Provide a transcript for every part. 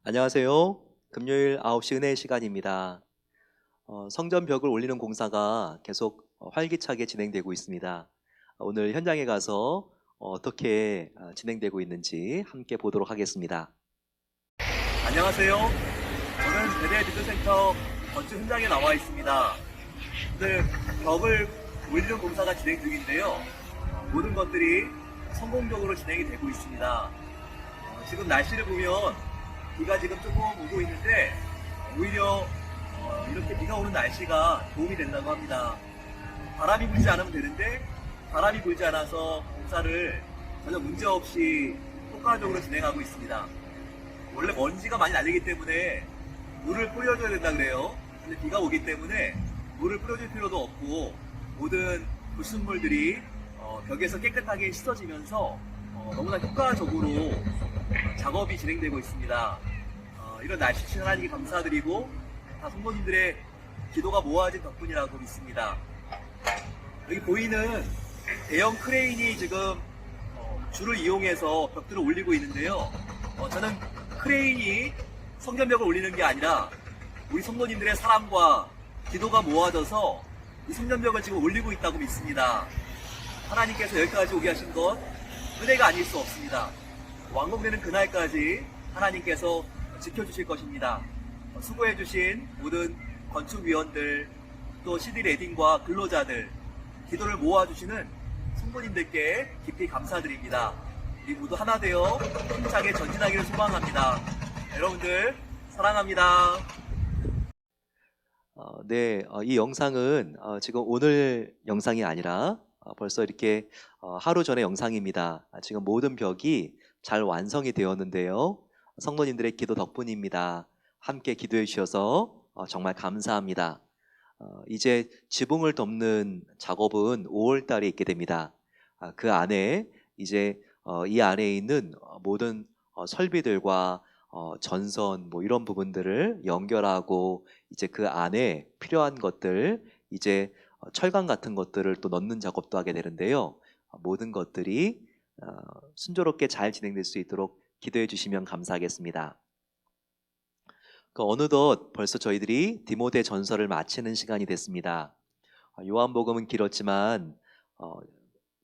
안녕하세요. 금요일 9시 은혜의 시간입니다. 성전 벽을 올리는 공사가 계속 활기차게 진행되고 있습니다. 오늘 현장에 가서 어떻게 진행되고 있는지 함께 보도록 하겠습니다. 안녕하세요. 저는 베델 비전센터 건축 현장에 나와 있습니다. 오늘 벽을 올리는 공사가 진행 중인데요. 모든 것들이 성공적으로 진행이 되고 있습니다. 지금 날씨를 보면 비가 지금 조금 오고 있는데 오히려 이렇게 비가 오는 날씨가 도움이 된다고 합니다. 바람이 불지 않으면 되는데 바람이 불지 않아서 공사를 전혀 문제없이 효과적으로 진행하고 있습니다. 원래 먼지가 많이 날리기 때문에 물을 뿌려줘야 된다 그래요. 근데 비가 오기 때문에 물을 뿌려줄 필요도 없고 모든 불순물들이 벽에서 깨끗하게 씻어지면서 너무나 효과적으로 작업이 진행되고 있습니다. 이런 날씨신 하나님께 감사드리고 다 성도님들의 기도가 모아진 덕분이라고 믿습니다. 여기 보이는 대형 크레인이 지금 줄을 이용해서 벽들을 올리고 있는데요. 저는 크레인이 성전벽을 올리는 게 아니라 우리 성도님들의 사랑과 기도가 모아져서 이 성전벽을 지금 올리고 있다고 믿습니다. 하나님께서 여기까지 오게 하신 것 은혜가 아닐 수 없습니다. 완공되는 그날까지 하나님께서 지켜주실 것입니다. 수고해주신 모든 건축위원들, 또 CD 레딩과 근로자들, 기도를 모아주시는 성도님들께 깊이 감사드립니다. 우리 모두 하나 되어 힘차게 전진하기를 소망합니다. 여러분들 사랑합니다. 네, 이 영상은 지금 오늘 영상이 아니라 벌써 이렇게 하루 전의 영상입니다. 지금 모든 벽이 잘 완성이 되었는데요. 성도님들의 기도 덕분입니다. 함께 기도해 주셔서 정말 감사합니다. 이제 지붕을 덮는 작업은 5월 달에 있게 됩니다. 그 안에 이제 이 안에 있는 모든 설비들과 전선 뭐 이런 부분들을 연결하고 이제 그 안에 필요한 것들 이제 철강 같은 것들을 또 넣는 작업도 하게 되는데요. 모든 것들이 순조롭게 잘 진행될 수 있도록 기도해 주시면 감사하겠습니다. 어느덧 벌써 저희들이 디모데 전서를 마치는 시간이 됐습니다. 요한복음은 길었지만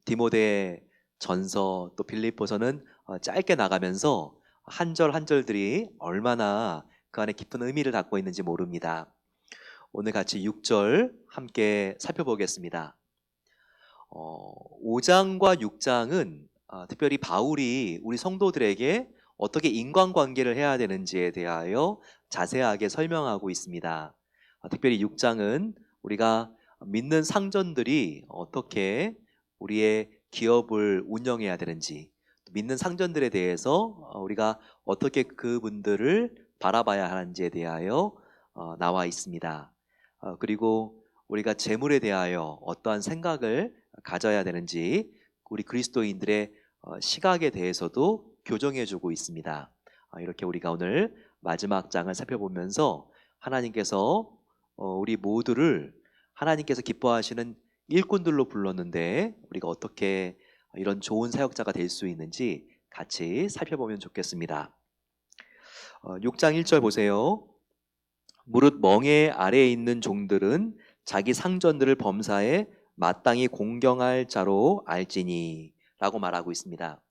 디모데 전서 또 빌립보서는 짧게 나가면서 한 절 한 절들이 얼마나 그 안에 깊은 의미를 갖고 있는지 모릅니다. 오늘 같이 6절 함께 살펴보겠습니다. 5장과 6장은 특별히 바울이 우리 성도들에게 어떻게 인간관계를 해야 되는지에 대하여 자세하게 설명하고 있습니다. 특별히 6장은 우리가 믿는 상전들이 어떻게 우리의 기업을 운영해야 되는지, 믿는 상전들에 대해서 우리가 어떻게 그분들을 바라봐야 하는지에 대하여 나와 있습니다. 그리고 우리가 재물에 대하여 어떠한 생각을 가져야 되는지 우리 그리스도인들의 시각에 대해서도 교정해주고 있습니다. 이렇게 우리가 오늘 마지막 장을 살펴보면서 하나님께서 우리 모두를 하나님께서 기뻐하시는 일꾼들로 불렀는데 우리가 어떻게 이런 좋은 사역자가 될 수 있는지 같이 살펴보면 좋겠습니다. 6장 1절 보세요. 무릇 멍에 아래에 있는 종들은 자기 상전들을 범사에 마땅히 공경할 자로 알지니 라고 말하고 있습니다.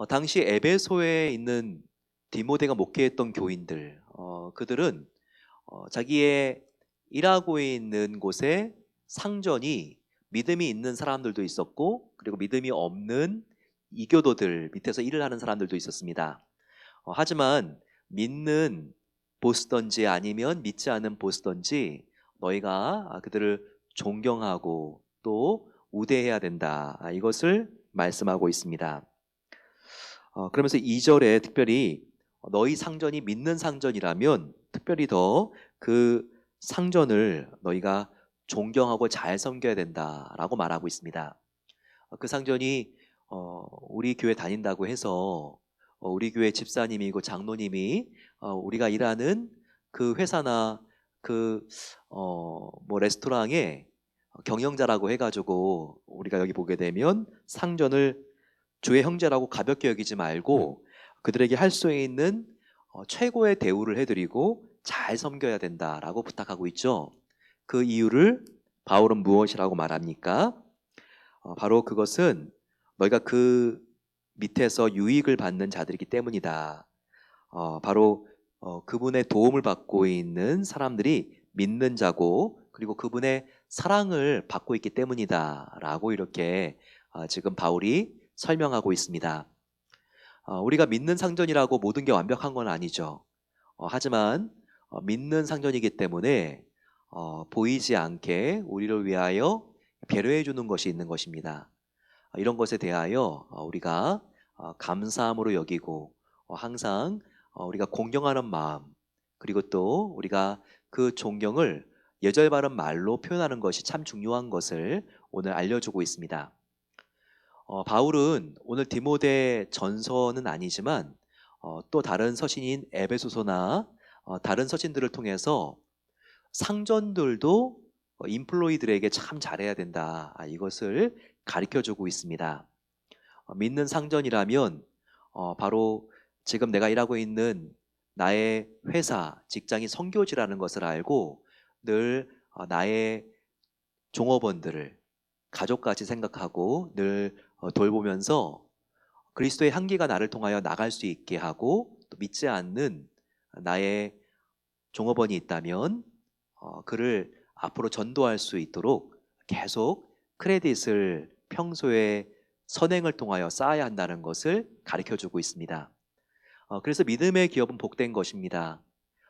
당시 에베소에 있는 디모데가 목회했던 교인들, 그들은 자기의 일하고 있는 곳에 상전이 믿음이 있는 사람들도 있었고 그리고 믿음이 없는 이교도들 밑에서 일을 하는 사람들도 있었습니다. 하지만 믿는 보스든지 아니면 믿지 않는 보스든지 너희가 그들을 존경하고 또 우대해야 된다. 이것을 말씀하고 있습니다. 그러면서 2절에 특별히 너희 상전이 믿는 상전이라면 특별히 더 그 상전을 너희가 존경하고 잘 섬겨야 된다라고 말하고 있습니다. 그 상전이 우리 교회 다닌다고 해서 우리 교회 집사님이고 장로님이 우리가 일하는 그 회사나 그 뭐 레스토랑의 경영자라고 해가지고 우리가 여기 보게 되면 상전을 주의 형제라고 가볍게 여기지 말고 그들에게 할 수 있는 최고의 대우를 해드리고 잘 섬겨야 된다라고 부탁하고 있죠. 그 이유를 바울은 무엇이라고 말합니까? 바로 그것은 너희가 그 밑에서 유익을 받는 자들이기 때문이다. 바로 그분의 도움을 받고 있는 사람들이 믿는 자고 그리고 그분의 사랑을 받고 있기 때문이다라고 이렇게 지금 바울이 설명하고 있습니다. 우리가 믿는 상전이라고 모든 게 완벽한 건 아니죠. 하지만 믿는 상전이기 때문에 보이지 않게 우리를 위하여 배려해 주는 것이 있는 것입니다. 이런 것에 대하여 우리가 감사함으로 여기고 항상 우리가 공경하는 마음 그리고 또 우리가 그 존경을 예절 바른 말로 표현하는 것이 참 중요한 것을 오늘 알려주고 있습니다. 바울은 오늘 디모데 전서는 아니지만 또 다른 서신인 에베소서나 다른 서신들을 통해서 상전들도 인플로이들에게 참 잘해야 된다. 이것을 가르쳐주고 있습니다. 믿는 상전이라면 바로 지금 내가 일하고 있는 나의 회사, 직장이 선교지라는 것을 알고 늘 나의 종업원들을 가족같이 생각하고 늘 돌보면서 그리스도의 향기가 나를 통하여 나갈 수 있게 하고 또 믿지 않는 나의 종업원이 있다면 그를 앞으로 전도할 수 있도록 계속 크레딧을 평소에 선행을 통하여 쌓아야 한다는 것을 가르쳐주고 있습니다. 그래서 믿음의 기업은 복된 것입니다.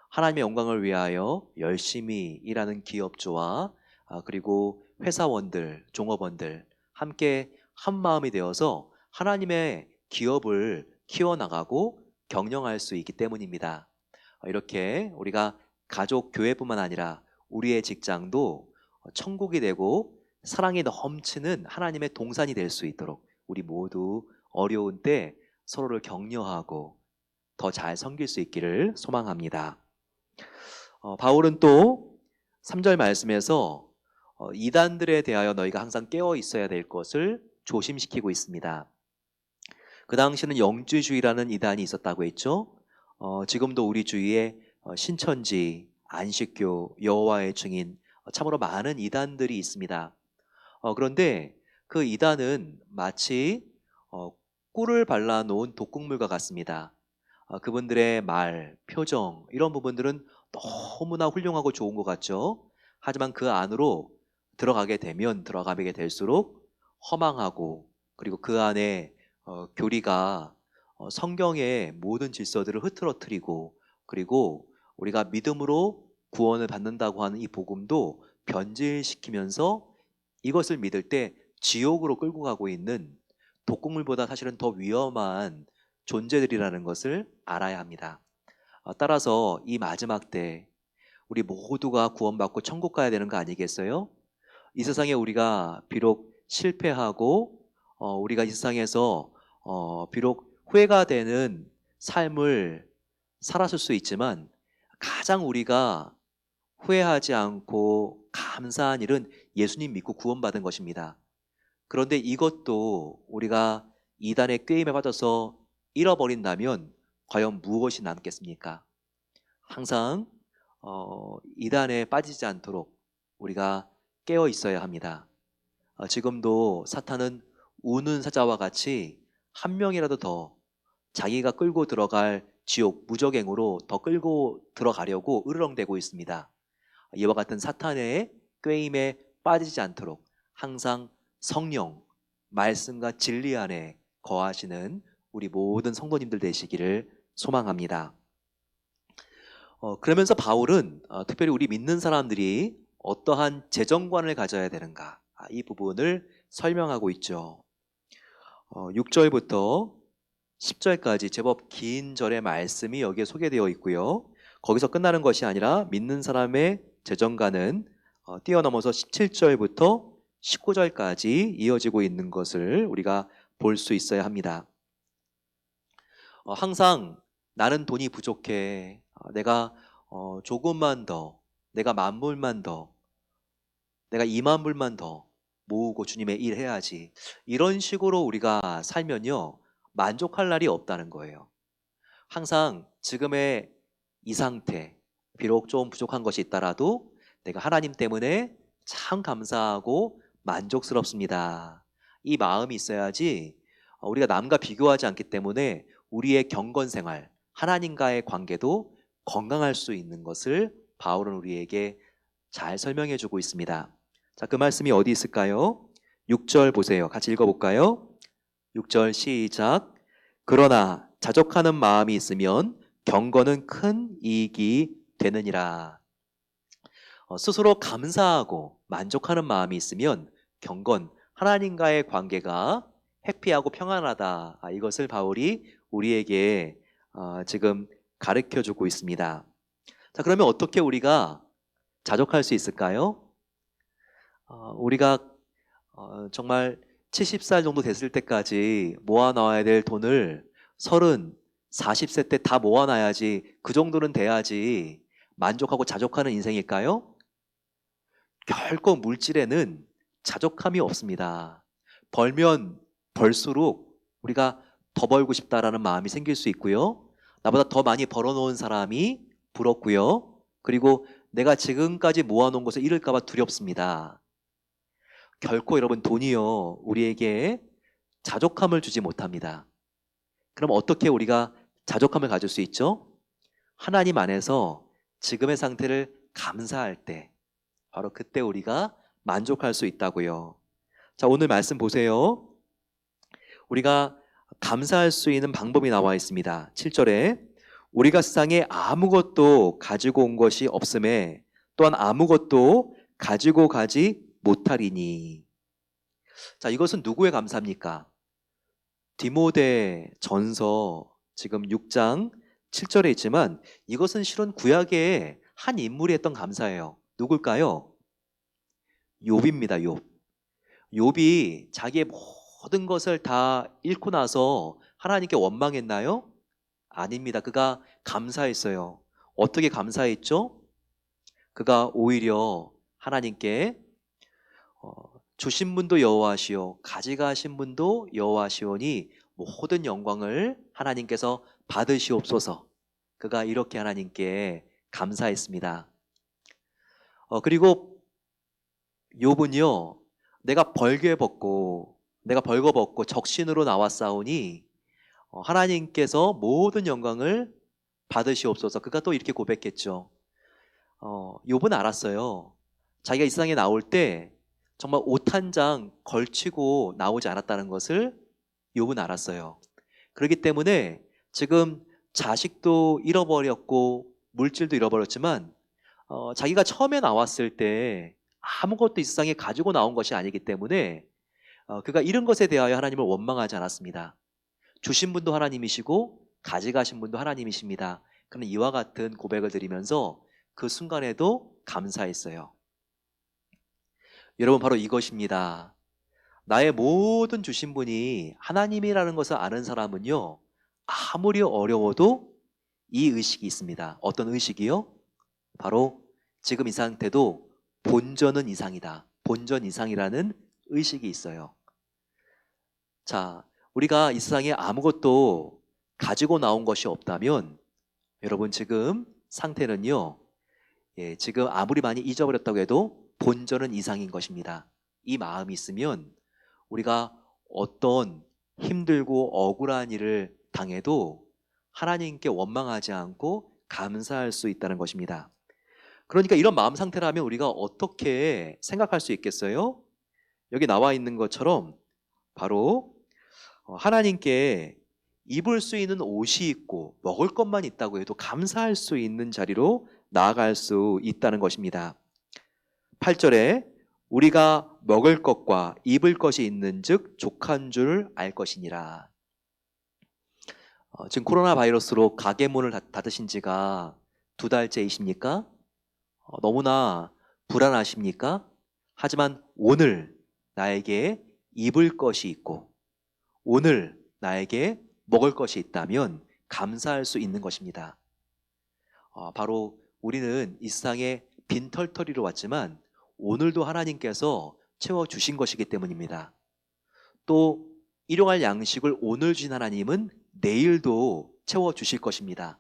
하나님의 영광을 위하여 열심히 일하는 기업주와 그리고 회사원들, 종업원들 함께 한 마음이 되어서 하나님의 기업을 키워나가고 경영할 수 있기 때문입니다. 이렇게 우리가 가족, 교회뿐만 아니라 우리의 직장도 천국이 되고 사랑이 넘치는 하나님의 동산이 될 수 있도록 우리 모두 어려운 때 서로를 격려하고 더 잘 섬길 수 있기를 소망합니다. 바울은 또 3절 말씀에서 이단들에 대하여 너희가 항상 깨어 있어야 될 것을 조심시키고 있습니다. 그 당시는 영주주의라는 이단이 있었다고 했죠. 지금도 우리 주위에 신천지, 안식교, 여호와의 증인 참으로 많은 이단들이 있습니다. 그런데 그 이단은 마치 꿀을 발라놓은 독극물과 같습니다. 그분들의 말, 표정 이런 부분들은 너무나 훌륭하고 좋은 것 같죠. 하지만 그 안으로 들어가게 될수록 허망하고 그리고 그 안에 교리가 성경의 모든 질서들을 흐트러뜨리고 그리고 우리가 믿음으로 구원을 받는다고 하는 이 복음도 변질시키면서 이것을 믿을 때 지옥으로 끌고 가고 있는 독극물보다 사실은 더 위험한 존재들이라는 것을 알아야 합니다. 따라서 이 마지막 때 우리 모두가 구원받고 천국 가야 되는 거 아니겠어요? 이 세상에 우리가 비록 실패하고 우리가 이 세상에서 비록 후회가 되는 삶을 살았을 수 있지만 가장 우리가 후회하지 않고 감사한 일은 예수님 믿고 구원받은 것입니다. 그런데 이것도 우리가 이단의 꾀임에 빠져서 잃어버린다면 과연 무엇이 남겠습니까? 항상 이단에 빠지지 않도록 우리가 깨어 있어야 합니다. 지금도 사탄은 우는 사자와 같이 한 명이라도 더 자기가 끌고 들어갈 지옥 무적행으로 더 끌고 들어가려고 으르렁대고 있습니다. 이와 같은 사탄의 꾀임에 빠지지 않도록 항상 성령, 말씀과 진리 안에 거하시는 우리 모든 성도님들 되시기를 소망합니다. 그러면서 바울은 특별히 우리 믿는 사람들이 어떠한 재정관을 가져야 되는가 이 부분을 설명하고 있죠. 6절부터 10절까지 제법 긴 절의 말씀이 여기에 소개되어 있고요. 거기서 끝나는 것이 아니라 믿는 사람의 재정관은 뛰어넘어서 17절부터 19절까지 이어지고 있는 것을 우리가 볼 수 있어야 합니다. 항상 나는 돈이 부족해. 내가 조금만 더, 내가 10,000불만 더, 내가 20,000불만 더 모으고 주님의 일 해야지. 이런 식으로 우리가 살면요, 만족할 날이 없다는 거예요. 항상 지금의 이 상태, 비록 좀 부족한 것이 있더라도 내가 하나님 때문에 참 감사하고 만족스럽습니다. 이 마음이 있어야지 우리가 남과 비교하지 않기 때문에 우리의 경건 생활, 하나님과의 관계도 건강할 수 있는 것을 바울은 우리에게 잘 설명해 주고 있습니다. 자, 그 말씀이 어디 있을까요? 6절 보세요. 같이 읽어볼까요? 6절 시작. 그러나 자족하는 마음이 있으면 경건은 큰 이익이 되느니라. 스스로 감사하고 만족하는 마음이 있으면 경건, 하나님과의 관계가 해피하고 평안하다. 이것을 바울이 우리에게 지금 가르쳐 주고 있습니다. 자, 그러면 어떻게 우리가 자족할 수 있을까요? 우리가 정말 70살 정도 됐을 때까지 모아놔야 될 돈을 30, 40세 때 다 모아놔야지, 그 정도는 돼야지 만족하고 자족하는 인생일까요? 결코 물질에는 자족함이 없습니다. 벌면 벌수록 우리가 더 벌고 싶다라는 마음이 생길 수 있고요. 나보다 더 많이 벌어놓은 사람이 부럽고요. 그리고 내가 지금까지 모아놓은 것을 잃을까 봐 두렵습니다. 결코 여러분, 돈이요, 우리에게 자족함을 주지 못합니다. 그럼 어떻게 우리가 자족함을 가질 수 있죠? 하나님 안에서 지금의 상태를 감사할 때, 바로 그때 우리가 만족할 수 있다고요. 자, 오늘 말씀 보세요. 우리가 감사할 수 있는 방법이 나와 있습니다. 7절에 우리가 세상에 아무것도 가지고 온 것이 없음에 또한 아무것도 가지고 가지 못하리니. 자, 이것은 누구의 감사입니까? 디모데 전서 지금 6장 7절에 있지만 이것은 실은 구약의 한 인물이 했던 감사예요. 누굴까요? 욥입니다. 욥. 욥이 자기의 모든 것을 다 잃고 나서 하나님께 원망했나요? 아닙니다. 그가 감사했어요. 어떻게 감사했죠? 그가 오히려 하나님께 주신 분도 여호와시오, 가져가신 분도 여호와시오니 모든 영광을 하나님께서 받으시옵소서. 그가 이렇게 하나님께 감사했습니다. 그리고 욥은요, 내가 벌거벗고 적신으로 나왔사오니 하나님께서 모든 영광을 받으시옵소서. 그가 또 이렇게 고백했죠. 욥은 알았어요. 자기가 이 세상에 나올 때 정말 옷 한 장 걸치고 나오지 않았다는 것을 욥은 알았어요. 그렇기 때문에 지금 자식도 잃어버렸고 물질도 잃어버렸지만 자기가 처음에 나왔을 때 아무것도 이 세상에 가지고 나온 것이 아니기 때문에 그가 잃은 것에 대하여 하나님을 원망하지 않았습니다. 주신 분도 하나님이시고 가져가신 분도 하나님이십니다. 그는 이와 같은 고백을 드리면서 그 순간에도 감사했어요. 여러분, 바로 이것입니다. 나의 모든 주신 분이 하나님이라는 것을 아는 사람은요, 아무리 어려워도 이 의식이 있습니다. 어떤 의식이요? 바로 지금 이 상태도 본전은 이상이다. 본전 이상이라는 의식이 있어요. 자, 우리가 이 세상에 아무것도 가지고 나온 것이 없다면 여러분, 지금 상태는요, 지금 아무리 많이 잊어버렸다고 해도 본전은 이상인 것입니다. 이 마음이 있으면 우리가 어떤 힘들고 억울한 일을 당해도 하나님께 원망하지 않고 감사할 수 있다는 것입니다. 그러니까 이런 마음 상태라면 우리가 어떻게 생각할 수 있겠어요? 여기 나와 있는 것처럼 바로 하나님께 입을 수 있는 옷이 있고 먹을 것만 있다고 해도 감사할 수 있는 자리로 나아갈 수 있다는 것입니다. 8절에 우리가 먹을 것과 입을 것이 있는즉 족한 줄 알 것이니라. 지금 코로나 바이러스로 가게 문을 닫으신 지가 2달째이십니까? 너무나 불안하십니까? 하지만 오늘 나에게 입을 것이 있고 오늘 나에게 먹을 것이 있다면 감사할 수 있는 것입니다. 바로 우리는 이 세상에 빈털터리로 왔지만 오늘도 하나님께서 채워주신 것이기 때문입니다. 또 일용할 양식을 오늘 주신 하나님은 내일도 채워주실 것입니다.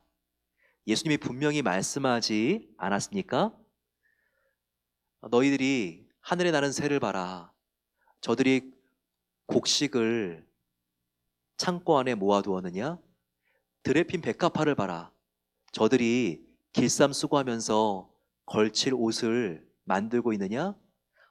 예수님이 분명히 말씀하지 않았습니까? 너희들이 하늘에 나는 새를 봐라. 저들이 곡식을 창고 안에 모아두었느냐? 들에 핀 백합화를 봐라. 저들이 길쌈 수고하면서 걸칠 옷을 만들고 있느냐?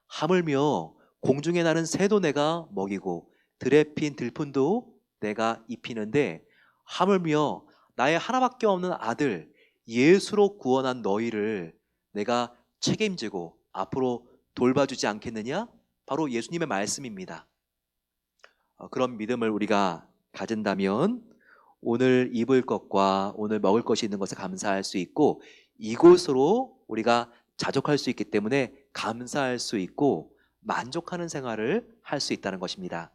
하물며 공중에 나는 새도 내가 먹이고 들에 핀 들판도 내가 입히는데, 하물며 나의 하나밖에 없는 아들 예수로 구원한 너희를 내가 책임지고 앞으로 돌봐주지 않겠느냐? 바로 예수님의 말씀입니다. 그런 믿음을 우리가 가진다면 오늘 입을 것과 오늘 먹을 것이 있는 것에 감사할 수 있고, 이곳으로 우리가 자족할 수 있기 때문에 감사할 수 있고 만족하는 생활을 할 수 있다는 것입니다.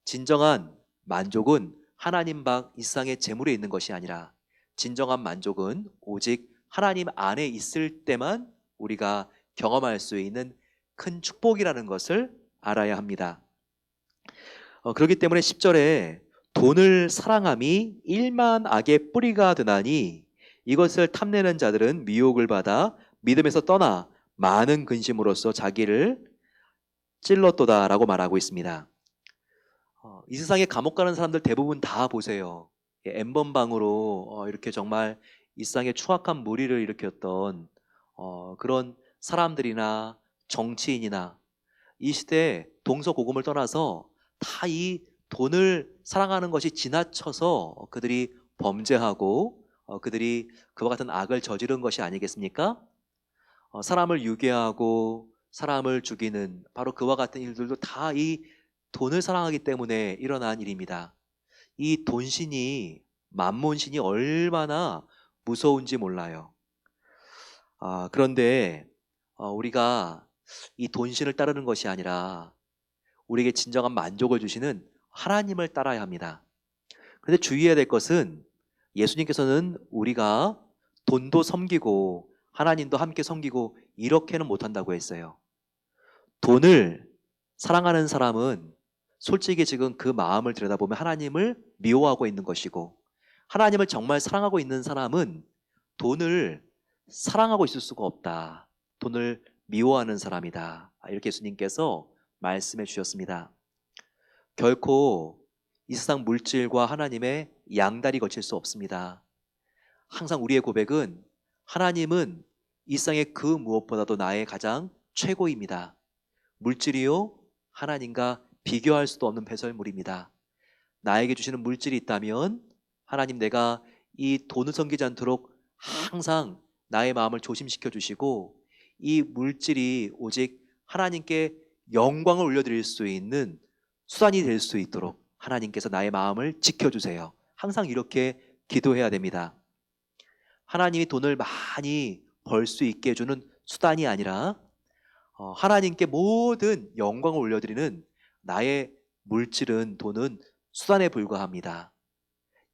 진정한 만족은 하나님 밖 이 세상의 재물에 있는 것이 아니라, 진정한 만족은 오직 하나님 안에 있을 때만 우리가 경험할 수 있는 큰 축복이라는 것을 알아야 합니다. 그렇기 때문에 10절에 돈을 사랑함이 일만 악의 뿌리가 되나니 이것을 탐내는 자들은 미혹을 받아 믿음에서 떠나 많은 근심으로써 자기를 찔렀도다라고 말하고 있습니다. 이 세상에 감옥 가는 사람들 대부분 다 보세요. N번방으로 이렇게 정말 이 세상에 추악한 무리를 일으켰던 그런 사람들이나 정치인이나 이 시대에 동서고금을 떠나서 다 이 돈을 사랑하는 것이 지나쳐서 그들이 범죄하고 그들이 그와 같은 악을 저지른 것이 아니겠습니까? 사람을 유괴하고 사람을 죽이는 바로 그와 같은 일들도 다 이 돈을 사랑하기 때문에 일어난 일입니다. 이 돈신이, 만몬신이 얼마나 무서운지 몰라요. 그런데 우리가 이 돈신을 따르는 것이 아니라 우리에게 진정한 만족을 주시는 하나님을 따라야 합니다. 그런데 주의해야 될 것은, 예수님께서는 우리가 돈도 섬기고 하나님도 함께 섬기고 이렇게는 못한다고 했어요. 돈을 사랑하는 사람은 솔직히 지금 그 마음을 들여다보면 하나님을 미워하고 있는 것이고, 하나님을 정말 사랑하고 있는 사람은 돈을 사랑하고 있을 수가 없다. 돈을 미워하는 사람이다. 이렇게 예수님께서 말씀해 주셨습니다. 결코 이 세상 물질과 하나님의 양다리 거칠 수 없습니다. 항상 우리의 고백은, 하나님은 이 세상의 그 무엇보다도 나의 가장 최고입니다. 물질이요, 하나님과 비교할 수도 없는 배설물입니다. 나에게 주시는 물질이 있다면 하나님, 내가 이 돈을 섬기지 않도록 항상 나의 마음을 조심시켜 주시고, 이 물질이 오직 하나님께 영광을 올려드릴 수 있는 수단이 될 수 있도록 하나님께서 나의 마음을 지켜주세요. 항상 이렇게 기도해야 됩니다. 하나님이 돈을 많이 벌 수 있게 해주는 수단이 아니라 하나님께 모든 영광을 올려드리는 나의 물질은, 돈은 수단에 불과합니다.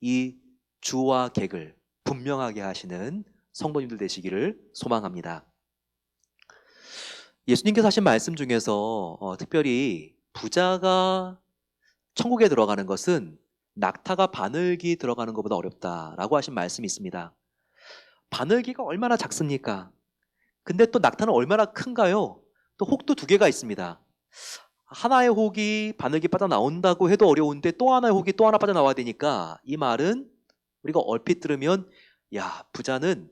이 주와 객을 분명하게 하시는 성도님들 되시기를 소망합니다. 예수님께서 하신 말씀 중에서 특별히 부자가 천국에 들어가는 것은 낙타가 바늘기 들어가는 것보다 어렵다라고 하신 말씀이 있습니다. 바늘기가 얼마나 작습니까? 근데 또 낙타는 얼마나 큰가요? 또 혹도 두 개가 있습니다. 하나의 혹이 바늘기 빠져나온다고 해도 어려운데 또 하나의 혹이 또 하나 빠져나와야 되니까, 이 말은 우리가 얼핏 들으면 야, 부자는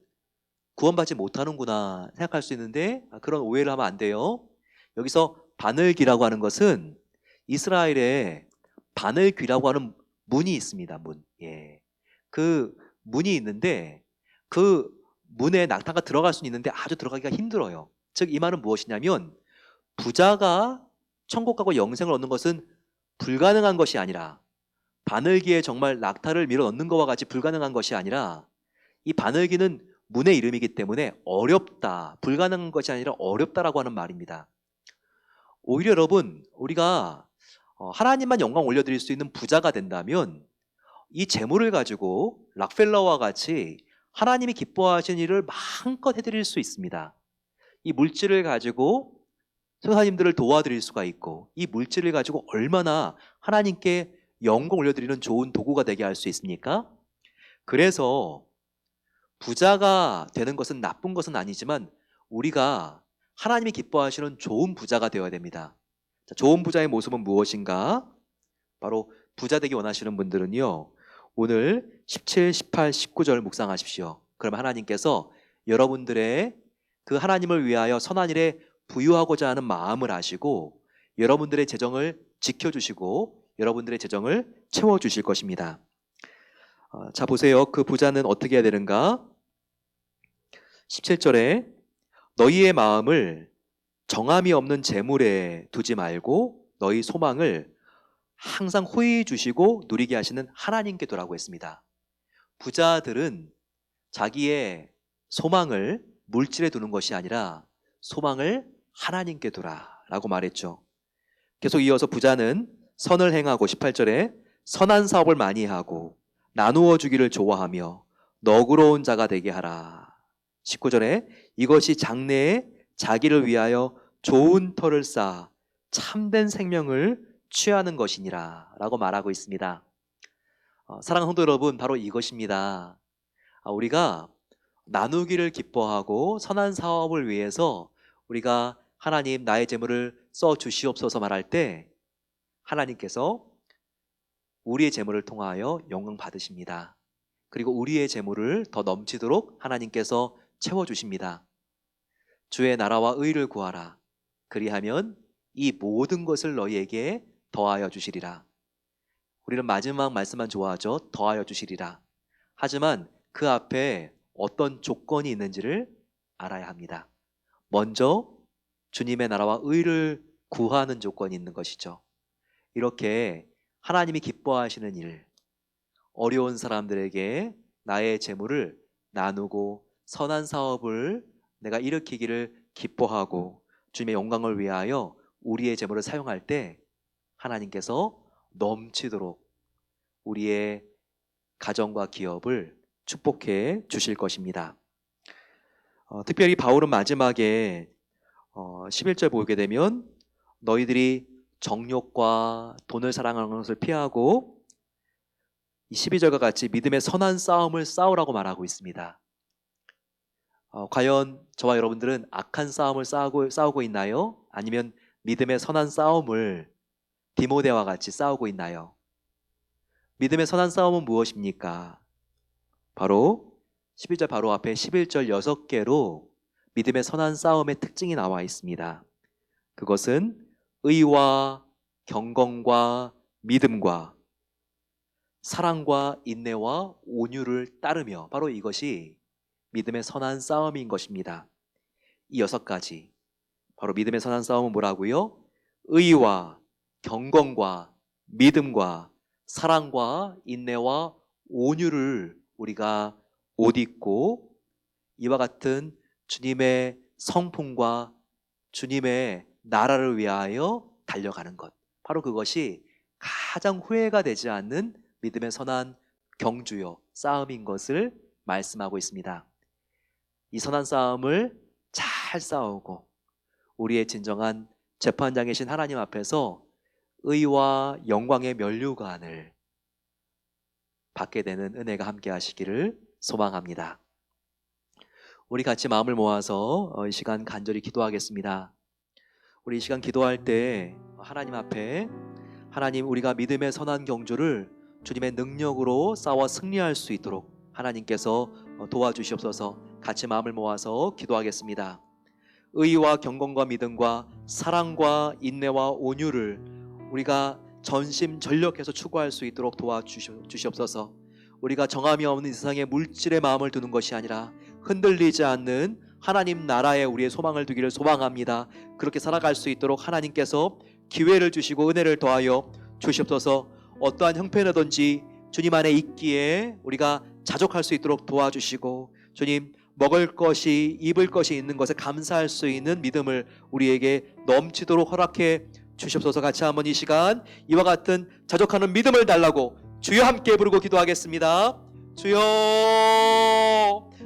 구원받지 못하는구나 생각할 수 있는데, 그런 오해를 하면 안 돼요. 여기서 바늘귀라고 하는 것은 이스라엘에 바늘귀라고 하는 문이 있습니다. 문. 그 문이 있는데 그 문에 낙타가 들어갈 수는 있는데 아주 들어가기가 힘들어요. 즉, 이 말은 무엇이냐면, 부자가 천국 가고 영생을 얻는 것은 불가능한 것이 아니라, 바늘귀에 정말 낙타를 밀어 넣는 것과 같이 불가능한 것이 아니라, 이 바늘귀는 문의 이름이기 때문에 어렵다, 불가능한 것이 아니라 어렵다라고 하는 말입니다. 오히려 여러분, 우리가 하나님만 영광 올려드릴 수 있는 부자가 된다면 이 재물을 가지고 락펠러와 같이 하나님이 기뻐하시는 일을 마음껏 해드릴 수 있습니다. 이 물질을 가지고 선사님들을 도와드릴 수가 있고, 이 물질을 가지고 얼마나 하나님께 영광 올려드리는 좋은 도구가 되게 할 수 있습니까? 그래서 부자가 되는 것은 나쁜 것은 아니지만 우리가 하나님이 기뻐하시는 좋은 부자가 되어야 됩니다. 자, 좋은 부자의 모습은 무엇인가? 바로 부자 되기 원하시는 분들은요, 오늘 17, 18, 19절 묵상하십시오. 그러면 하나님께서 여러분들의 그 하나님을 위하여 선한 일에 부유하고자 하는 마음을 아시고 여러분들의 재정을 지켜주시고 여러분들의 재정을 채워주실 것입니다. 자, 보세요. 그 부자는 어떻게 해야 되는가? 17절에 너희의 마음을 정함이 없는 재물에 두지 말고 너희 소망을 항상 호의해 주시고 누리게 하시는 하나님께 두라고 했습니다. 부자들은 자기의 소망을 물질에 두는 것이 아니라 소망을 하나님께 두라라고 말했죠. 계속 이어서 부자는 선을 행하고 18절에 선한 사업을 많이 하고 나누어 주기를 좋아하며 너그러운 자가 되게 하라. 19절에 이것이 장래에 자기를 위하여 좋은 터를 쌓아 참된 생명을 취하는 것이니라 라고 말하고 있습니다. 사랑하는 성도 여러분, 바로 이것입니다. 우리가 나누기를 기뻐하고 선한 사업을 위해서 우리가 하나님 나의 재물을 써 주시옵소서 말할 때 하나님께서 우리의 재물을 통하여 영광 받으십니다. 그리고 우리의 재물을 더 넘치도록 하나님께서 채워주십니다. 주의 나라와 의를 구하라. 그리하면 이 모든 것을 너희에게 더하여 주시리라. 우리는 마지막 말씀만 좋아하죠. 더하여 주시리라. 하지만 그 앞에 어떤 조건이 있는지를 알아야 합니다. 먼저 주님의 나라와 의를 구하는 조건이 있는 것이죠. 이렇게 하나님이 기뻐하시는 일, 어려운 사람들에게 나의 재물을 나누고 선한 사업을 내가 일으키기를 기뻐하고 주님의 영광을 위하여 우리의 재물을 사용할 때 하나님께서 넘치도록 우리의 가정과 기업을 축복해 주실 것입니다. 특별히 바울은 마지막에 11절 보게 되면 너희들이 정욕과 돈을 사랑하는 것을 피하고 이 12절과 같이 믿음의 선한 싸움을 싸우라고 말하고 있습니다. 과연 저와 여러분들은 악한 싸움을 싸우고 있나요? 아니면 믿음의 선한 싸움을 디모데와 같이 싸우고 있나요? 믿음의 선한 싸움은 무엇입니까? 바로 11절 바로 앞에 11절 6개로 믿음의 선한 싸움의 특징이 나와 있습니다. 그것은 의와 경건과 믿음과 사랑과 인내와 온유를 따르며 바로 이것이 믿음의 선한 싸움인 것입니다. 이 6가지 바로 믿음의 선한 싸움은 뭐라고요? 의와 경건과 믿음과 사랑과 인내와 온유를 우리가 옷 입고 이와 같은 주님의 성품과 주님의 나라를 위하여 달려가는 것, 바로 그것이 가장 후회가 되지 않는 믿음의 선한 경주요 싸움인 것을 말씀하고 있습니다. 이 선한 싸움을 잘 싸우고 우리의 진정한 재판장이신 하나님 앞에서 의와 영광의 면류관을 받게 되는 은혜가 함께 하시기를 소망합니다. 우리 같이 마음을 모아서 이 시간 간절히 기도하겠습니다. 우리 이 시간 기도할 때 하나님 앞에 하나님 우리가 믿음의 선한 경주를 주님의 능력으로 싸워 승리할 수 있도록 하나님께서 도와주시옵소서. 같이 마음을 모아서 기도하겠습니다. 의와 경건과 믿음과 사랑과 인내와 온유를 우리가 전심전력해서 추구할 수 있도록 도와주시옵소서. 우리가 정함이 없는 이 세상에 물질의 마음을 두는 것이 아니라 흔들리지 않는 하나님 나라에 우리의 소망을 두기를 소망합니다. 그렇게 살아갈 수 있도록 하나님께서 기회를 주시고 은혜를 더하여 주시옵소서. 어떠한 형편이든지 주님 안에 있기에 우리가 자족할 수 있도록 도와주시고 주님 먹을 것이 입을 것이 있는 것에 감사할 수 있는 믿음을 우리에게 넘치도록 허락해 주시옵소서. 같이 한번 이 시간 이와 같은 자족하는 믿음을 달라고 주여 함께 부르고 기도하겠습니다. 주여,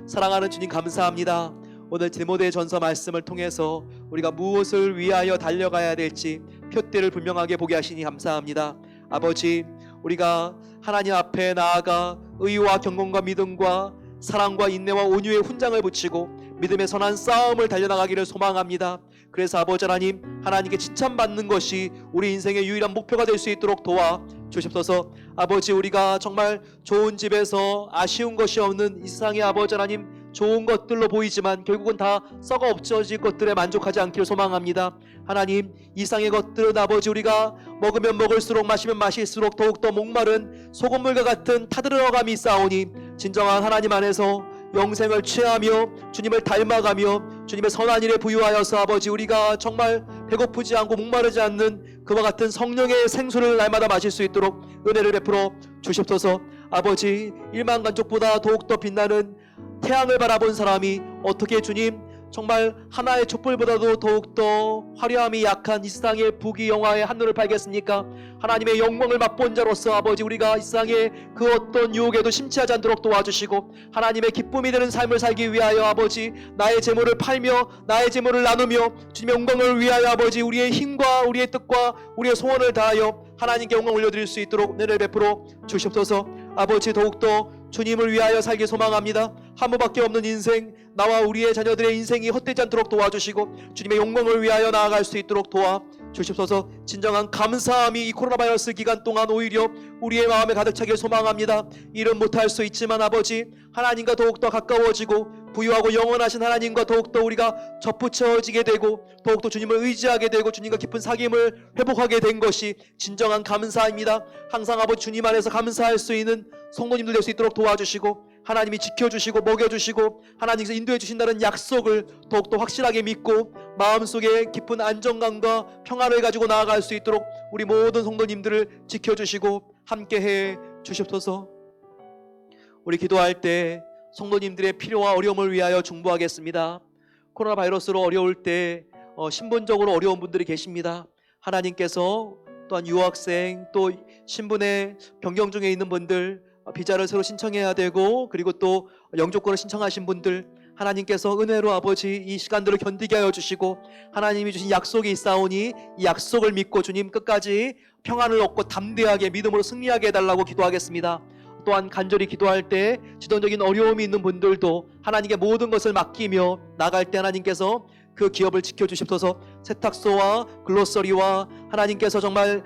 사랑하는 주님 감사합니다. 오늘 디모데 전서 말씀을 통해서 우리가 무엇을 위하여 달려가야 될지 표대를 분명하게 보게 하시니 감사합니다. 아버지, 우리가 하나님 앞에 나아가 의와 경건과 믿음과 사랑과 인내와 온유의 훈장을 붙이고 믿음의 선한 싸움을 달려나가기를 소망합니다. 그래서 아버지 하나님, 하나님께 칭찬받는 것이 우리 인생의 유일한 목표가 될 수 있도록 도와 주십소서. 아버지, 우리가 정말 좋은 집에서 아쉬운 것이 없는 이 세상의 아버지 하나님, 좋은 것들로 보이지만 결국은 다 썩어 없어질 것들에 만족하지 않기를 소망합니다. 하나님, 이상의 것들은 아버지 우리가 먹으면 먹을수록 마시면 마실수록 더욱더 목마른 소금물과 같은 타들어감이 있사오니 진정한 하나님 안에서 영생을 취하며 주님을 닮아가며 주님의 선한 일에 부유하여서 아버지 우리가 정말 배고프지 않고 목마르지 않는 그와 같은 성령의 생수를 날마다 마실 수 있도록 은혜를 베풀어 주십소서. 아버지, 일만간족보다 더욱더 빛나는 태양을 바라본 사람이 어떻게 주님 정말 하나의 촛불보다도 더욱더 화려함이 약한 이 세상의 부귀영화의 한눈을 팔겠습니까? 하나님의 영광을 맛본 자로서 아버지 우리가 이 세상의 그 어떤 유혹에도 심취하지 않도록 도와주시고 하나님의 기쁨이 되는 삶을 살기 위하여 아버지 나의 재물을 팔며 나의 재물을 나누며 주님의 영광을 위하여 아버지 우리의 힘과 우리의 뜻과 우리의 소원을 다하여 하나님께 영광 올려드릴 수 있도록 은혜를 베풀어 주시옵소서. 아버지, 더욱더 주님을 위하여 살기 소망합니다. 한 번밖에 없는 인생, 나와 우리의 자녀들의 인생이 헛되지 않도록 도와주시고 주님의 영광을 위하여 나아갈 수 있도록 도와주십소서. 진정한 감사함이 이 코로나 바이러스 기간 동안 오히려 우리의 마음에 가득 차길 소망합니다. 일은 못할 수 있지만 아버지 하나님과 더욱더 가까워지고 부유하고 영원하신 하나님과 더욱더 우리가 접붙여지게 되고 더욱더 주님을 의지하게 되고 주님과 깊은 사귐을 회복하게 된 것이 진정한 감사입니다. 항상 아버지 주님 안에서 감사할 수 있는 성도님들 될 수 있도록 도와주시고 하나님이 지켜주시고 먹여주시고 하나님께서 인도해 주신다는 약속을 더욱더 확실하게 믿고 마음속에 깊은 안정감과 평안을 가지고 나아갈 수 있도록 우리 모든 성도님들을 지켜주시고 함께해 주시옵소서. 우리 기도할 때 성도님들의 필요와 어려움을 위하여 중보하겠습니다. 코로나 바이러스로 어려울 때 신분적으로 어려운 분들이 계십니다. 하나님께서 또한 유학생 또 신분의 변경 중에 있는 분들 비자를 새로 신청해야 되고 그리고 또 영주권을 신청하신 분들 하나님께서 은혜로 아버지 이 시간들을 견디게 하여 주시고 하나님이 주신 약속이 있사오니 이 약속을 믿고 주님 끝까지 평안을 얻고 담대하게 믿음으로 승리하게 해달라고 기도하겠습니다. 또한 간절히 기도할 때 지정적인 어려움이 있는 분들도 하나님께 모든 것을 맡기며 나갈 때 하나님께서 그 기업을 지켜주십소서. 세탁소와 글로서리와 하나님께서 정말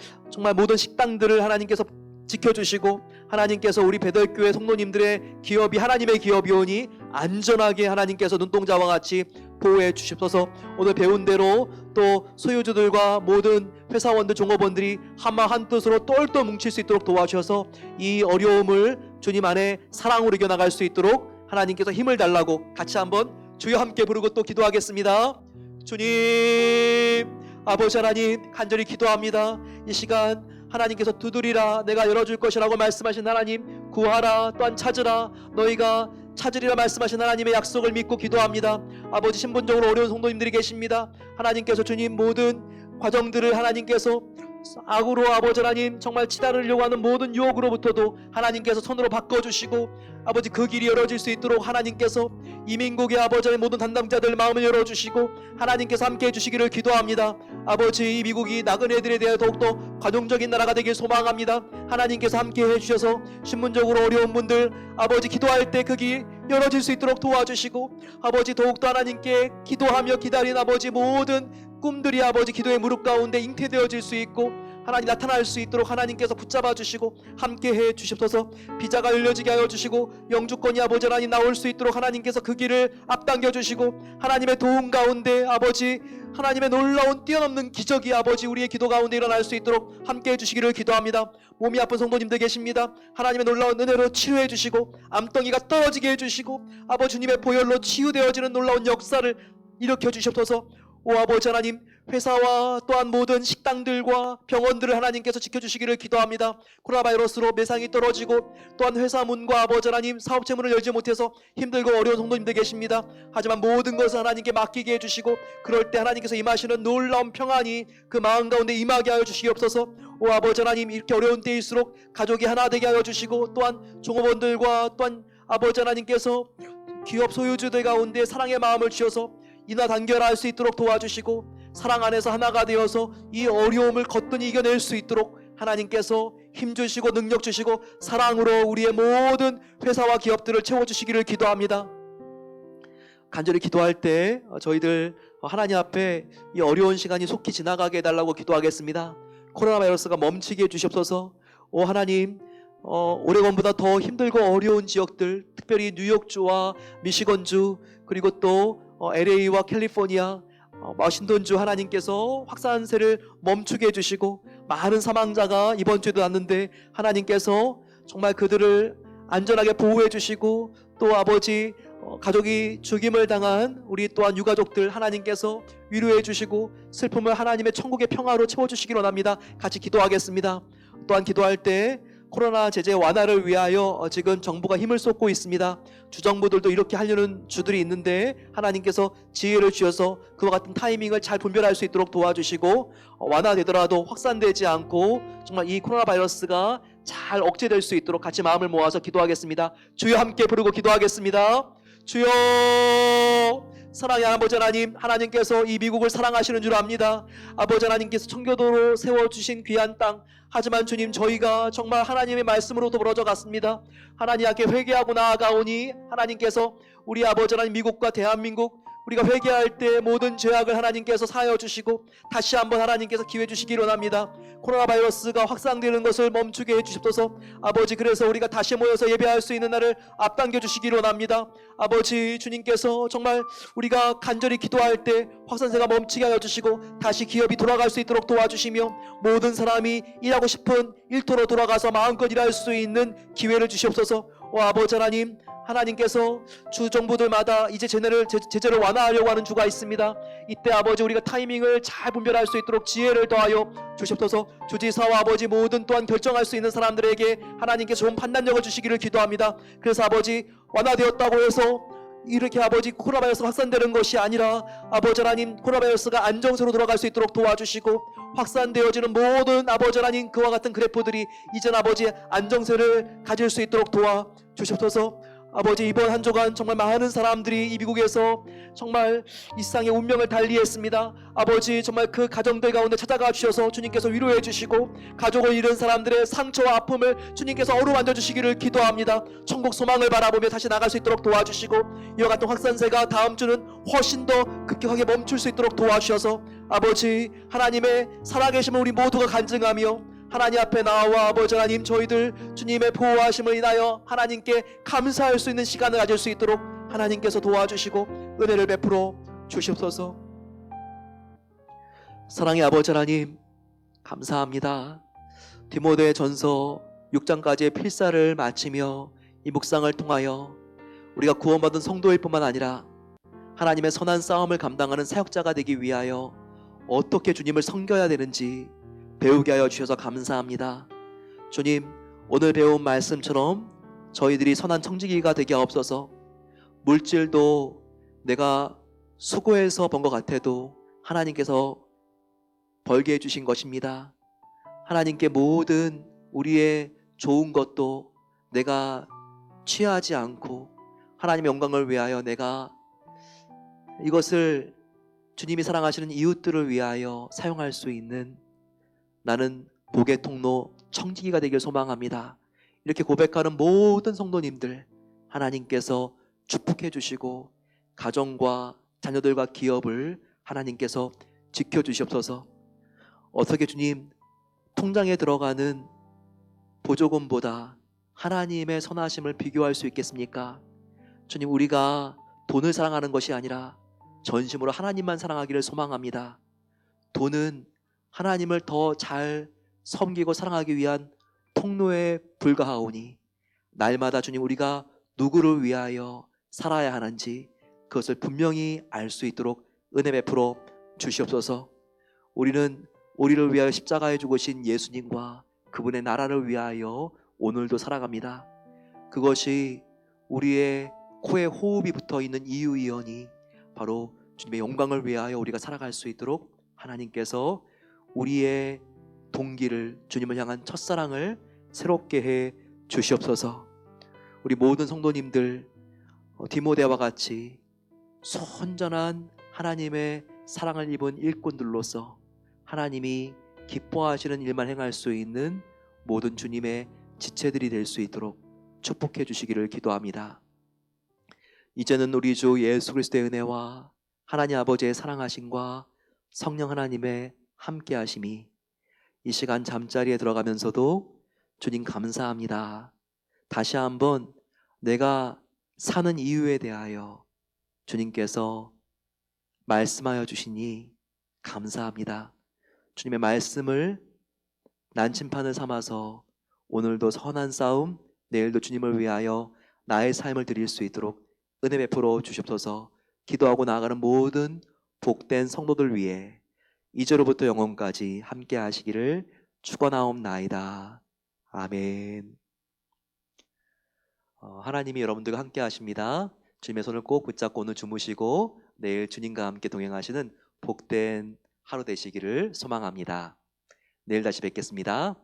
모든 식당들을 하나님께서 지켜주시고 하나님께서 우리 베들교회 성도님들의 기업이 하나님의 기업이오니 안전하게 하나님께서 눈동자와 같이 보호해 주십소서. 오늘 배운 대로 또 소유주들과 모든 회사원들 종업원들이 한마 한뜻으로 똘똘 뭉칠 수 있도록 도와주셔서 이 어려움을 주님 안에 사랑으로 이겨나갈 수 있도록 하나님께서 힘을 달라고 같이 한번 주여 함께 부르고 또 기도하겠습니다. 주님, 아버지 하나님 간절히 기도합니다. 이 시간 하나님께서 두드리라 내가 열어줄 것이라고 말씀하신 하나님, 구하라 또한 찾으라 너희가 찾으리라 말씀하신 하나님의 약속을 믿고 기도합니다. 아버지, 신분적으로 어려운 성도님들이 계십니다. 하나님께서 주님 모든 과정들을 하나님께서 악으로 아버지 하나님 정말 치달으려고 하는 모든 유혹으로부터도 하나님께서 손으로 바꿔주시고 아버지 그 길이 열어질 수 있도록 하나님께서 이민국의 아버지의 모든 담당자들 마음을 열어주시고 하나님께서 함께 해주시기를 기도합니다. 아버지, 이 미국이 나그네들에 대해 더욱더 관용적인 나라가 되길 소망합니다. 하나님께서 함께 해주셔서 신분적으로 어려운 분들 아버지 기도할 때 그 길 열어질 수 있도록 도와주시고 아버지 더욱더 하나님께 기도하며 기다린 아버지 모든 꿈들이 아버지 기도의 무릎 가운데 잉태되어질 수 있고 하나님 나타날 수 있도록 하나님께서 붙잡아 주시고 함께해 주십소서. 비자가 열려지게 하여 주시고 영주권이 아버지 하나님 나올 수 있도록 하나님께서 그 길을 앞당겨 주시고 하나님의 도움 가운데 아버지 하나님의 놀라운 뛰어넘는 기적이 아버지 우리의 기도 가운데 일어날 수 있도록 함께해 주시기를 기도합니다. 몸이 아픈 성도님들 계십니다. 하나님의 놀라운 은혜로 치유해 주시고 암덩이가 떨어지게 해주시고 아버지 주님의 보혈로 치유되어지는 놀라운 역사를 일으켜 주시옵소서. 오 아버지 하나님, 회사와 또한 모든 식당들과 병원들을 하나님께서 지켜주시기를 기도합니다. 코로나 바이러스로 매상이 떨어지고 또한 회사 문과 아버지 하나님 사업체 문을 열지 못해서 힘들고 어려운 성도님들 계십니다. 하지만 모든 것을 하나님께 맡기게 해주시고 그럴 때 하나님께서 임하시는 놀라운 평안이 그 마음 가운데 임하게 하여 주시옵소서. 오 아버지 하나님, 이렇게 어려운 때일수록 가족이 하나 되게 하여 주시고 또한 종업원들과 또한 아버지 하나님께서 기업 소유주들 가운데 사랑의 마음을 주셔서 인하 단결할 수 있도록 도와주시고 사랑 안에서 하나가 되어서 이 어려움을 거뜬히 이겨낼 수 있도록 하나님께서 힘 주시고 능력 주시고 사랑으로 우리의 모든 회사와 기업들을 채워주시기를 기도합니다. 간절히 기도할 때 저희들 하나님 앞에 이 어려운 시간이 속히 지나가게 해달라고 기도하겠습니다. 코로나 바이러스가 멈추게 해주시옵소서. 하나님, 오레곤보다 더 힘들고 어려운 지역들, 특별히 뉴욕주와 미시건주, 그리고 또 LA와 캘리포니아, 워싱턴주 하나님께서 확산세를 멈추게 해주시고 많은 사망자가 이번 주에도 났는데 하나님께서 정말 그들을 안전하게 보호해 주시고 또 아버지 가족이 죽임을 당한 우리 또한 유가족들 하나님께서 위로해 주시고 슬픔을 하나님의 천국의 평화로 채워주시기 원합니다. 같이 기도하겠습니다. 또한 기도할 때 코로나 제재 완화를 위하여 지금 정부가 힘을 쏟고 있습니다. 주정부들도 이렇게 하려는 주들이 있는데 하나님께서 지혜를 주셔서 그와 같은 타이밍을 잘 분별할 수 있도록 도와주시고 완화되더라도 확산되지 않고 정말 이 코로나 바이러스가 잘 억제될 수 있도록 같이 마음을 모아서 기도하겠습니다. 주여 함께 부르고 기도하겠습니다. 주여, 사랑의 아버지 하나님, 하나님께서 이 미국을 사랑하시는 줄 압니다. 아버지 하나님께서 청교도로 세워주신 귀한 땅, 하지만 주님 저희가 정말 하나님의 말씀으로 더불어져 갔습니다. 하나님 앞에 회개하고 나아가오니 하나님께서 우리 아버지 하나님 미국과 대한민국 우리가 회개할 때 모든 죄악을 하나님께서 사하여 주시고 다시 한번 하나님께서 기회 주시기를 원합니다. 코로나 바이러스가 확산되는 것을 멈추게 해주십소서. 아버지, 그래서 우리가 다시 모여서 예배할 수 있는 날을 앞당겨 주시기를 원합니다. 아버지, 주님께서 정말 우리가 간절히 기도할 때 확산세가 멈추게 하여 주시고 다시 기업이 돌아갈 수 있도록 도와주시며 모든 사람이 일하고 싶은 일터로 돌아가서 마음껏 일할 수 있는 기회를 주시옵소서. 아버지 하나님, 하나님께서 주 정부들마다 이제 제재를 완화하려고 하는 주가 있습니다. 이때 아버지 우리가 타이밍을 잘 분별할 수 있도록 지혜를 더하여 주시옵소서. 주지사와 아버지 모든 또한 결정할 수 있는 사람들에게 하나님께서 좋은 판단력을 주시기를 기도합니다. 그래서 아버지 완화되었다고 해서 이렇게 아버지 코로나 바이러스가 확산되는 것이 아니라 아버지 하나님 코로나 바이러스가 안정세로 돌아갈 수 있도록 도와주시고 확산되어지는 모든 아버지 하나님 그와 같은 그래프들이 이젠 아버지 안정세를 가질 수 있도록 도와주시옵소서. 아버지, 이번 한 주간 정말 많은 사람들이 이 미국에서 정말 이 세상의 운명을 달리했습니다. 아버지, 정말 그 가정들 가운데 찾아가 주셔서 주님께서 위로해 주시고 가족을 잃은 사람들의 상처와 아픔을 주님께서 어루만져 주시기를 기도합니다. 천국 소망을 바라보며 다시 나갈 수 있도록 도와주시고 이와 같은 확산세가 다음 주는 훨씬 더 급격하게 멈출 수 있도록 도와주셔서 아버지 하나님의 살아계심을 우리 모두가 간증하며 하나님 앞에 나와 아버지 하나님 저희들 주님의 보호하심을 인하여 하나님께 감사할 수 있는 시간을 가질 수 있도록 하나님께서 도와주시고 은혜를 베풀어 주시옵소서. 사랑의 아버지 하나님 감사합니다. 디모데전서 6장까지의 필사를 마치며 이 묵상을 통하여 우리가 구원받은 성도일 뿐만 아니라 하나님의 선한 싸움을 감당하는 사역자가 되기 위하여 어떻게 주님을 섬겨야 되는지 배우게 하여 주셔서 감사합니다. 주님, 오늘 배운 말씀처럼 저희들이 선한 청지기가 되게 하옵소서. 물질도 내가 수고해서 번 것 같아도 하나님께서 벌게 해주신 것입니다. 하나님께 모든 우리의 좋은 것도 내가 취하지 않고 하나님의 영광을 위하여 내가 이것을 주님이 사랑하시는 이웃들을 위하여 사용할 수 있는 나는 복의 통로 청지기가 되길 소망합니다. 이렇게 고백하는 모든 성도님들 하나님께서 축복해 주시고 가정과 자녀들과 기업을 하나님께서 지켜주시옵소서. 어떻게 주님 통장에 들어가는 보조금보다 하나님의 선하심을 비교할 수 있겠습니까? 주님, 우리가 돈을 사랑하는 것이 아니라 전심으로 하나님만 사랑하기를 소망합니다. 돈은 하나님을 더 잘 섬기고 사랑하기 위한 통로에 불과하오니 날마다 주님 우리가 누구를 위하여 살아야 하는지 그것을 분명히 알 수 있도록 은혜 베풀어 주시옵소서. 우리는 우리를 위하여 십자가에 죽으신 예수님과 그분의 나라를 위하여 오늘도 살아갑니다. 그것이 우리의 코에 호흡이 붙어있는 이유이오니 바로 주님의 영광을 위하여 우리가 살아갈 수 있도록 하나님께서 우리의 동기를 주님을 향한 첫사랑을 새롭게 해 주시옵소서. 우리 모든 성도님들 디모데와 같이 손전한 하나님의 사랑을 입은 일꾼들로서 하나님이 기뻐하시는 일만 행할 수 있는 모든 주님의 지체들이 될 수 있도록 축복해 주시기를 기도합니다. 이제는 우리 주 예수 그리스도의 은혜와 하나님 아버지의 사랑하심과 성령 하나님의 함께하심이 이 시간 잠자리에 들어가면서도 주님 감사합니다. 다시 한번 내가 사는 이유에 대하여 주님께서 말씀하여 주시니 감사합니다. 주님의 말씀을 난침판을 삼아서 오늘도 선한 싸움, 내일도 주님을 위하여 나의 삶을 드릴 수 있도록 은혜 베풀어 주시옵소서. 기도하고 나아가는 모든 복된 성도들 위해 이제로부터 영원까지 함께 하시기를 축원하옵나이다. 아멘. 하나님이 여러분들과 함께 하십니다. 주님의 손을 꼭 붙잡고 오늘 주무시고 내일 주님과 함께 동행하시는 복된 하루 되시기를 소망합니다. 내일 다시 뵙겠습니다.